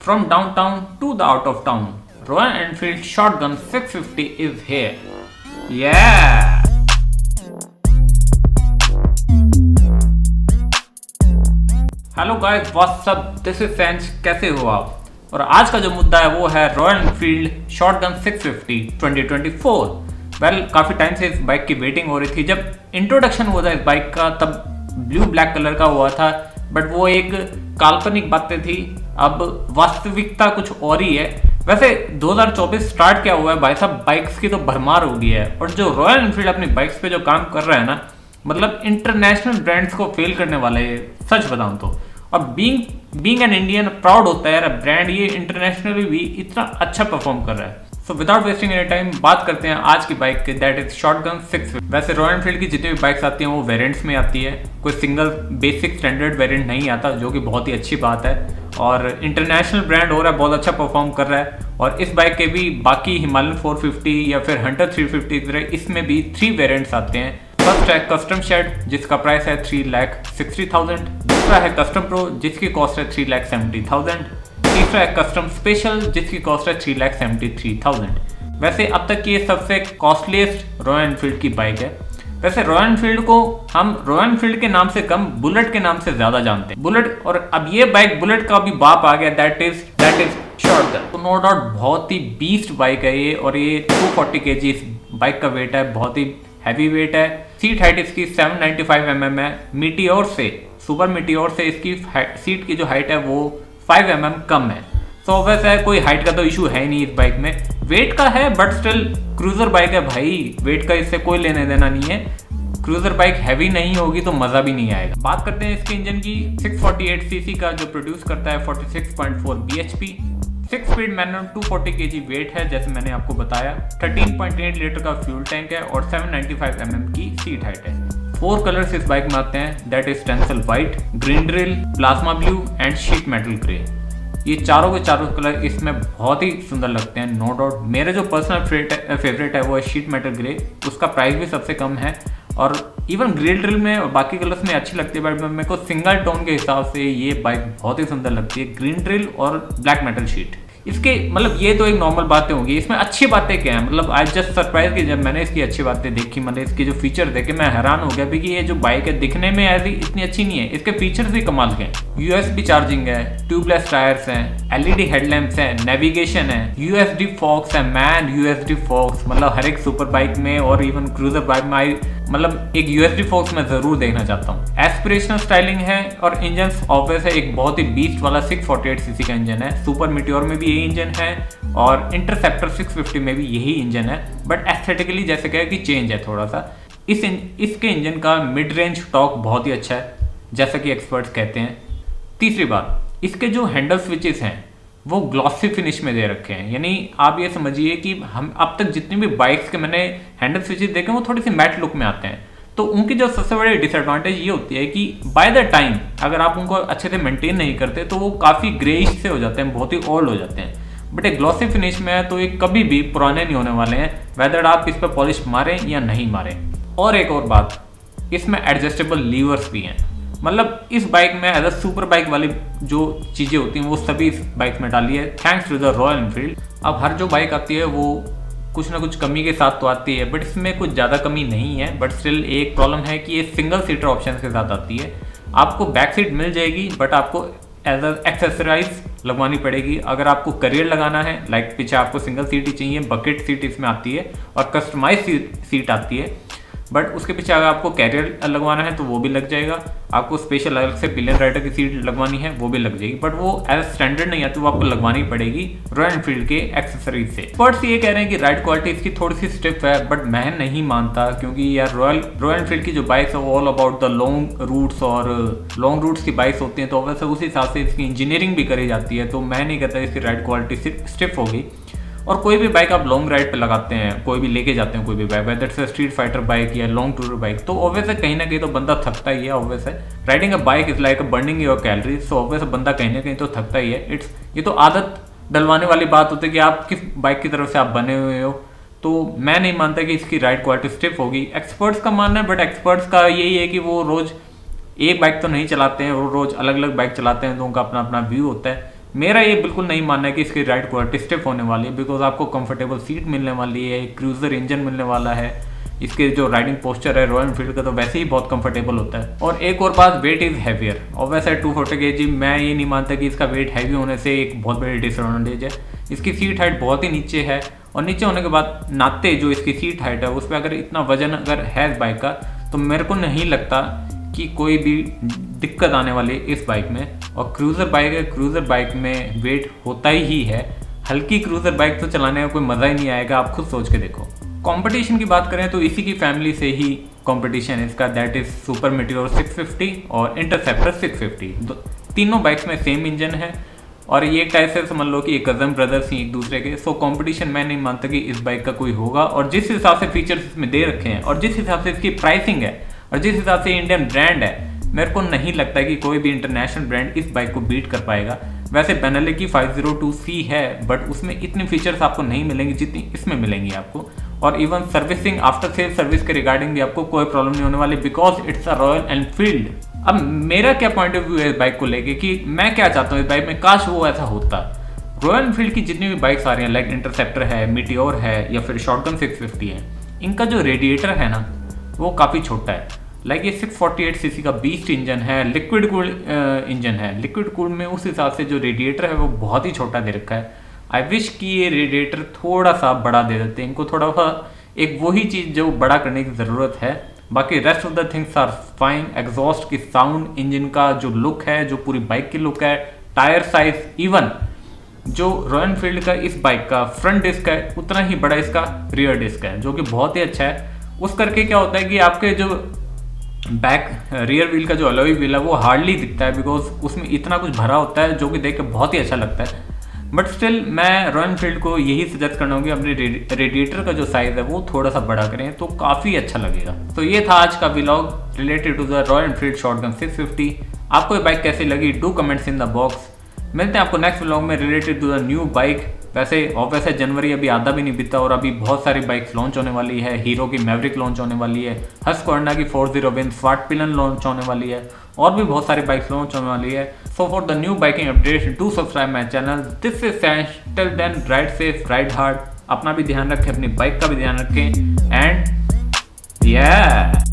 From downtown to the out of town, Royal Enfield Shotgun 650 is here. Yeah! Hello guys, what's up, this is sense. कैसे हो आप? और आज का जो मुद्दा है वो है रॉयल एनफील्ड शॉटगन 650 2024। काफ़ी टाइम से इस बाइक की वेटिंग हो रही थी। जब इंट्रोडक्शन हुआ था इस बाइक का तब ब्लू ब्लैक कलर का हुआ था, बट वो एक काल्पनिक बातें थी। अब वास्तविकता कुछ और ही है। वैसे 2024 स्टार्ट क्या हुआ है भाई साहब, बाइक्स की तो भरमार हो गई है। और जो रॉयल एनफील्ड अपनी बाइक्स पे जो काम कर रहा है ना, मतलब इंटरनेशनल ब्रांड्स को फेल करने वाला है, सच बताऊं तो। और बीइंग एन इंडियन प्राउड होता है यार, ब्रांड ये इंटरनेशनली भी इतना अच्छा परफॉर्म कर रहा है। So without wasting any time बात करते हैं आज की बाइक की, दैट इज शॉटगन 650। वैसे रॉयल एनफील्ड की जितनी भी बाइक्स आती हैं वो वेरिएंट्स में आती है, कोई सिंगल बेसिक स्टैंडर्ड वेरिएंट नहीं आता, जो कि बहुत ही अच्छी बात है। और इंटरनेशनल ब्रांड हो रहा है, बहुत अच्छा परफॉर्म कर रहा है। और इस बाइक के भी बाकी हिमालयन 450 या फिर हंटर 350 की तरह इसमें भी 3 वेरिएंट्स आते हैं। फर्स्ट है कस्टम शेड जिसका प्राइस है 3,60,000। दूसरा है कस्टम प्रो जिसकी कॉस्ट है 3,70,000। तीसरा है कस्टम स्पेशल जिसकी कॉस्ट है 3,73,000। वैसे अब तक की ये सबसे कॉस्टलीस्ट रॉयल एनफील्ड की बाइक है। वैसे रॉयल एनफील्ड को हम रॉयल एनफील्ड के नाम से कम बुलेट के नाम से ज्यादा जानते हैं। बुलेट, और अब ये बाइक बुलेट का भी बाप आ गया, दैट इज शॉटगन। तो नो डाउट बहुत ही बीस्ट बाइक है ये। और ये 240 kg इस बाइक का वेट है, बहुत ही हैवी वेट है। सीट हाइट इसकी 795 mm है। मीटियोर से, सुपर मीटियोर से इसकी सीट की जो हाइट है वो 5 mm कम है। तो वैसे कोई हाइट का तो इशू है नहीं इस बाइक में। वेट का है बट स्टिल क्रूजर बाइक है भाई, वेट का इससे कोई लेने देना नहीं है। क्रूजर बाइक हैवी नहीं होगी तो मजा भी नहीं आएगा। बात करते हैं इसके इंजन की। 648 सीसी का जो प्रोड्यूस करता है 46.4 bhp, 6 speed manual, 240 kg weight है जैसे मैंने आपको बताया। 13.8 लीटर का फ्यूल टैंक है और 795 mm की सीट हाइट है। 4 कलर्स इस बाइक में आते हैं, that is stencil white, green drill, plasma blue and sheet metal grey. ये चारों के चारों कलर इसमें बहुत ही सुंदर लगते हैं, नो डाउट। मेरे जो पर्सनल फेवरेट है वो है शीट मेटल ग्रे, उसका प्राइस भी सबसे कम है। और इवन ग्रीन ड्रिल में और बाकी कलर्स में अच्छी लगती है, बट मेरे को सिंगल टोन के हिसाब से ये बाइक बहुत ही सुंदर लगती है, ग्रीन ड्रिल और ब्लैक मेटल शीट। इसके मतलब ये तो एक नॉर्मल बातें होंगी, इसमें अच्छी बातें क्या है, मतलब आई जस्ट सरप्राइज कि जब मैंने इसकी अच्छी बातें देखी, मतलब इसकी जो फीचर देखे मैं हैरान हो गया भी कि ये जो बाइक है दिखने में ऐसी इतनी अच्छी नहीं है, इसके फीचर्स भी कमाल के हैं। यूएसबी चार्जिंग है, ट्यूबलेस टायर्स हैं, एलईडी हेडलैम्प्स हैं, नेविगेशन है, यूएसडी फॉक्स है, मैन यूएसडी फॉक्स, मतलब हर एक सुपर बाइक में और इवन क्रूजर बाइक में मतलब एक यूएसडी फॉक्स मैं जरूर देखना चाहता हूँ। एस्पिरेशनल स्टाइलिंग है और इंजन ऑब्वियस है, एक बहुत ही बीस्ट वाला 648 सीसी का इंजन है। सुपर मीटियोर में भी यही इंजन है और इंटरसेप्टर 650 में भी यही इंजन है, बट एस्थेटिकली जैसे कहे कि चेंज है थोड़ा सा। इसके इंजन का मिड रेंज टॉर्क बहुत ही अच्छा है जैसा कि एक्सपर्ट्स कहते हैं। तीसरी बात, इसके जो हैंडल स्विचेस हैं वो ग्लॉसी फिनिश में दे रखे हैं, यानी आप ये समझिए कि हम अब तक जितनी भी बाइक्स के मैंने हैंडल स्विचेस देखे वो थोड़ी सी मैट लुक में आते हैं। तो उनकी जो सबसे बड़ी डिसएडवांटेज ये होती है कि बाय द टाइम अगर आप उनको अच्छे से मेंटेन नहीं करते तो वो काफ़ी ग्रेइश से हो जाते हैं, बहुत ही ओल्ड हो जाते हैं। बट एक ग्लॉसी फिनिश में है तो ये कभी भी पुराने नहीं होने वाले हैं, वेदर आप इस पर पॉलिश मारें या नहीं मारें। और एक और बात, इसमें एडजस्टेबल लीवर्स भी हैं, मतलब इस बाइक में एज अ सुपर बाइक वाली जो चीज़ें होती हैं वो सभी इस बाइक में डाली है, thanks to the Royal Enfield. अब हर जो बाइक आती है वो कुछ ना कुछ कमी के साथ तो आती है, बट इसमें कुछ ज़्यादा कमी नहीं है। बट स्टिल एक प्रॉब्लम है कि ये सिंगल सीटर ऑप्शन के साथ आती है। आपको बैक सीट मिल जाएगी बट आपको एज अ एक्सेसराइज लगवानी पड़ेगी। अगर आपको करियर लगाना है, लाइक पीछे आपको सिंगल सीट ही चाहिए, बकेट सीट इसमें आती है और कस्टमाइज सीट आती है, बट उसके पीछे अगर आपको कैरियर लगवाना है तो वो भी लग जाएगा। आपको स्पेशल अलग से पिलियन राइडर की सीट लगवानी है वो भी लग जाएगी, बट वो एज स्टैंडर्ड नहीं आती, वो आपको लगवानी पड़ेगी रॉयल एनफील्ड के एक्सेसरीज से। एक्सपर्ट्स ये कह रहे हैं कि राइड क्वालिटी इसकी थोड़ी सी स्टिफ है, बट मैं नहीं मानता, क्योंकि यार रॉयल एनफील्ड की जो बाइक्स है वो all about the long routes, और लॉन्ग रूट्स की बाइक्स होती हैं तो वैसे उस हिसाब से इसकी इंजीनियरिंग भी करी जाती है। तो मैं नहीं कहता इसकी राइड क्वालिटी स्टिफ होगी। और कोई भी बाइक आप लॉन्ग राइड पे लगाते हैं, कोई भी लेके जाते हैं कोई भी बाइक, वेदर से स्ट्रीट फाइटर बाइक या लॉन्ग टूर बाइक, तो ऑब्वियस है कहीं ना कहीं तो बंदा थकता ही है। ऑब्वियस है riding a bike is like burning your calories, so obvious बंदा कहीं ना कहीं तो थकता ही है। ये तो आदत डलवाने वाली बात होती है कि आप किस बाइक की तरफ से आप बने हुए हो। तो मैं नहीं मानता कि इसकी राइड क्वालिटी स्टिफ होगी, एक्सपर्ट्स का मानना है, बट एक्सपर्ट्स का यही है कि वो रोज एक बाइक तो नहीं चलाते हैं, वो रोज अलग अलग बाइक चलाते हैं, तो उनका अपना अपना व्यू होता है। मेरा ये बिल्कुल नहीं मानना है कि इसकी राइड क्वालिटी स्टिफ होने वाली है, बिकॉज आपको कंफर्टेबल सीट मिलने वाली है, क्रूजर इंजन मिलने वाला है, इसके जो राइडिंग पोस्चर है रॉयल एनफील्ड का तो वैसे ही बहुत कंफर्टेबल होता है। और एक और बात, वेट इज़ हैवियर। और वैसे 240 kg, मैं ये नहीं मानता कि इसका वेट हैवी होने से एक बहुत बड़ी डिसएडवांटेज है। इसकी सीट हाइट बहुत ही नीचे है, और नीचे होने के बाद नाते जो इसकी सीट हाइट है उस पर अगर इतना वजन अगर है बाइक का, तो मेरे को नहीं लगता कि कोई भी दिक्कत आने वाली है इस बाइक में। और क्रूज़र बाइक है, क्रूज़र बाइक में वेट होता ही है। हल्की क्रूज़र बाइक तो चलाने का कोई मज़ा ही नहीं आएगा, आप खुद सोच के देखो। कंपटीशन की बात करें तो इसी की फैमिली से ही कंपटीशन है इसका, दैट इज़ सुपर मीटियोर 650 और इंटरसेप्टर 650। तीनों बाइक्स में सेम इंजन है, और ये एक टाइप से समझ लो कि एक कज़न ब्रदर्स ही एक दूसरे के। सो कंपटीशन मैं नहीं मानता कि इस बाइक का कोई होगा। और जिस हिसाब से फीचर्स इसमें दे रखे हैं, और जिस हिसाब से इसकी प्राइसिंग है, और जिस हिसाब से इंडियन ब्रांड है, मेरे को नहीं लगता कि कोई भी इंटरनेशनल ब्रांड इस बाइक को बीट कर पाएगा। वैसे बेनेली की 502C है, बट उसमें इतनी फीचर्स आपको नहीं मिलेंगी जितनी इसमें मिलेंगी आपको। और even servicing, after sale service के रिगार्डिंग भी आपको कोई प्रॉब्लम नहीं होने वाली, because it's a royal Enfield. अब मेरा क्या पॉइंट ऑफ व्यू है इस बाइक को लेके कि मैं क्या चाहता हूँ इस बाइक में, काश वो ऐसा होता। रॉयल एनफील्ड की जितनी भी बाइक्स आ रही हैं, लाइक इंटरसेप्टर है, मीटियोर है, या फिर शॉटगन 650 है, इनका जो रेडिएटर है ना वो काफ़ी छोटा है। लाइक ये 648cc का बीस्ट इंजन है, लिक्विड कूल इंजन है। लिक्विड कूल में उस हिसाब से जो रेडिएटर है वो बहुत ही छोटा दे रखा है। आई विश कि ये रेडिएटर थोड़ा सा बड़ा दे देते, इनको थोड़ा सा एक वही चीज़ जो बड़ा करने की ज़रूरत है। बाकी rest of the things are fine. Exhaust की साउंड, इंजन का जो लुक है, जो पूरी बाइक की लुक है, टायर साइज, इवन जो रॉयल एनफील्ड का इस बाइक का फ्रंट डिस्क है उतना ही बड़ा इसका रियर डिस्क है, जो कि बहुत ही अच्छा है। उस करके क्या होता है कि आपके जो बैक रियर व्हील का जो अलॉय व्हील है वो हार्डली दिखता है, बिकॉज उसमें इतना कुछ भरा होता है जो कि देख के बहुत ही अच्छा लगता है। बट स्टिल मैं रॉयल एनफील्ड को यही सजेस्ट करना होगी, अपने रेडिएटर का जो साइज़ है वो थोड़ा सा बड़ा करें तो काफ़ी अच्छा लगेगा। तो ये था आज का vlog related to the Royal Enfield Shotgun 650। आपको ये बाइक कैसी लगी, do comments in the box. मिलते हैं आपको नेक्स्ट व्लॉग में related to the new bike. वैसे जनवरी अभी आधा भी नहीं बीता और अभी बहुत सारी बाइक्स लॉन्च होने वाली है। हीरो की मैवरिक लॉन्च होने वाली है, हस्क्वार्ना की 40 विन, स्वाट पिलन लॉन्च होने वाली है, और भी बहुत सारी बाइक्स लॉन्च होने वाली है। So for the new biking updates do subscribe my channel. This is Sansh, till then ride safe, ride hard. अपना भी ध्यान रखें, अपनी बाइक का भी ध्यान रखें, एंड yeah